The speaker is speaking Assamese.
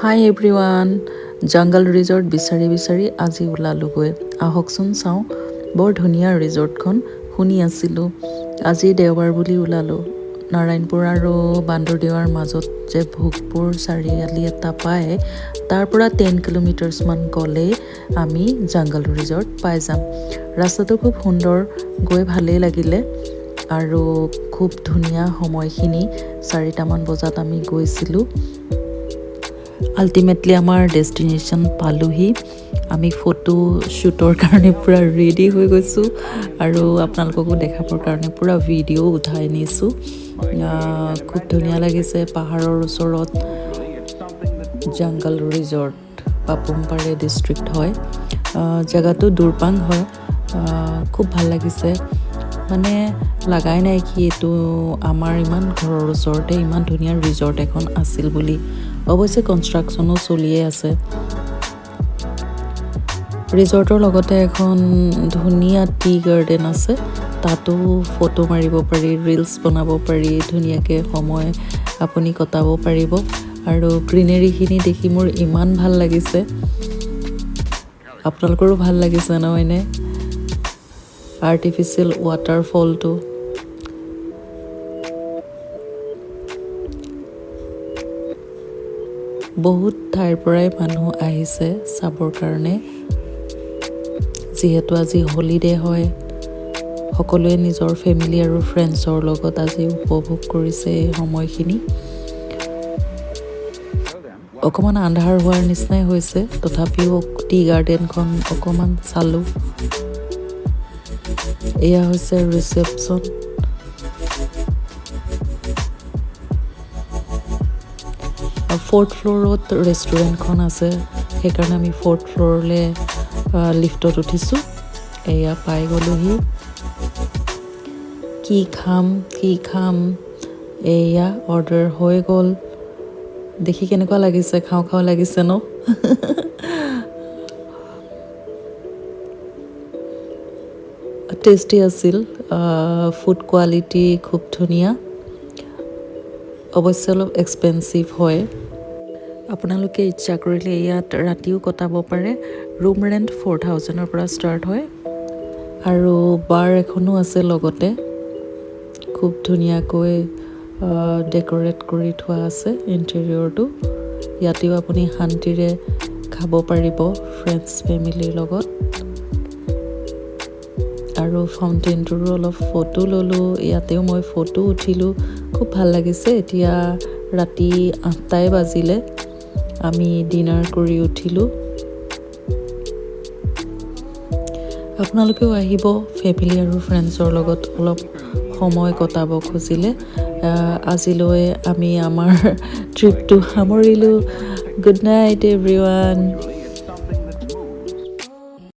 হাই এভৰিৱান জংগল ৰিজৰ্ট বিচাৰি আজি ওলালোগৈ আহকচোন চাওঁ বৰ ধুনীয়া ৰিজৰ্টখন শুনি আছিলোঁ আজি দেওবাৰ বুলি ওলালোঁ নাৰায়ণপুৰ আৰু বান্দৰদেৱাৰ মাজত যে ভোগপুৰ চাৰিআলি এটা পায় তাৰ পৰা 10 কিলোমিটাৰছমান গ'লেই আমি জংগল ৰিজৰ্ট পাই যাম ৰাস্তাটো খুব সুন্দৰ গৈ ভালেই লাগিলে আৰু খুব ধুনীয়া সময়খিনি 4টামান বজাত আমি গৈছিলোঁ আল্টিমেটলি আমাৰ ডেষ্টিনেশ্যন পালোহি আমি ফটো শ্বুটৰ কাৰণে পুৰা ৰেডি হৈ গৈছোঁ আৰু আপোনালোককো দেখাবৰ কাৰণে পুৰা ভিডিঅ' উঠাই নিছোঁ খুব ধুনীয়া লাগিছে পাহাৰৰ ওচৰত জংগল ৰিজৰ্ট পাপুমপাৰে ডিষ্ট্ৰিক্ট হয় জেগাটো দুৰপাং হয় খুব ভাল লাগিছে মানে লাগাই নাই কি এইটো আমাৰ ইমান ঘৰৰ ওচৰতে ইমান ধুনীয়া ৰিজৰ্ট এখন আছিল বুলি অৱশ্যে কনষ্ট্ৰাকশ্যনো চলিয়ে আছে ৰিজৰ্টৰ লগতে এখন ধুনীয়া টি গাৰ্ডেন আছে তাতো ফটো মাৰিব পাৰি ৰিলছ বনাব পাৰি ধুনীয়াকৈ সময় আপুনি কটাব পাৰিব আৰু গ্ৰীনেৰীখিনি দেখি মোৰ ইমান ভাল লাগিছে আপোনালোকৰো ভাল লাগিছে নহয়নে আৰ্টিফিচিয়েল ৱাটাৰফলটো বহুত ঠাইৰ পৰাই মানুহ আহিছে চাবৰ কাৰণে যিহেতু আজি হলিডে হয় সকলোৱে নিজৰ ফেমিলি আৰু ফ্ৰেণ্ডছৰ লগত আজি উপভোগ কৰিছে এই সময়খিনি অকণমান আন্ধাৰ হোৱাৰ নিচিনাই হৈছে তথাপিও টি গাৰ্ডেনখন অকণমান চালোঁ এয়া হৈছে ৰিচেপশ্যন ফ'ৰ্থ ফ্ল'ৰত ৰেষ্টুৰেণ্টখন আছে সেইকাৰণে আমি ফ'ৰ্থ ফ্ল'ৰলৈ লিফ্টত উঠিছোঁ এয়া পাই গ'লোহি কি খাম এয়া অৰ্ডাৰ হৈ গ'ল দেখি কেনেকুৱা লাগিছে খাওঁ লাগিছে ন টেষ্টি আছিল ফুড কোৱালিটি খুব ধুনীয়া অৱশ্যে অলপ এক্সপেঞ্চিভ হয় আপোনালোকে ইচ্ছা কৰিলে ইয়াত ৰাতিও কটাব পাৰে ৰুম ৰেণ্ট 4,000ৰ পৰা ষ্টাৰ্ট হয় আৰু বাৰ এখনো আছে লগতে খুব ধুনীয়াকৈ ডেক'ৰেট কৰি থোৱা আছে ইণ্টেৰিয়ৰটো ইয়াতেও আপুনি শান্তিৰে খাব পাৰিব ফ্ৰেণ্ডছ ফেমিলিৰ লগত আৰু ফাউণ্টেইনটোৰো অলপ ফটো ল'লোঁ ইয়াতেও মই ফটো উঠিলোঁ খুব ভাল লাগিছে এতিয়া ৰাতি 8টাই বাজিলে আমি ডিনাৰ কৰি উঠিলোঁ আপোনালোকেও আহিব ফেমিলি আৰু ফ্ৰেণ্ডছৰ লগত অলপ সময় কটাব খুজিলে আজিলৈ আমি আমাৰ ট্ৰিপটো সামৰিলোঁ গুড নাইট এভৰিৱান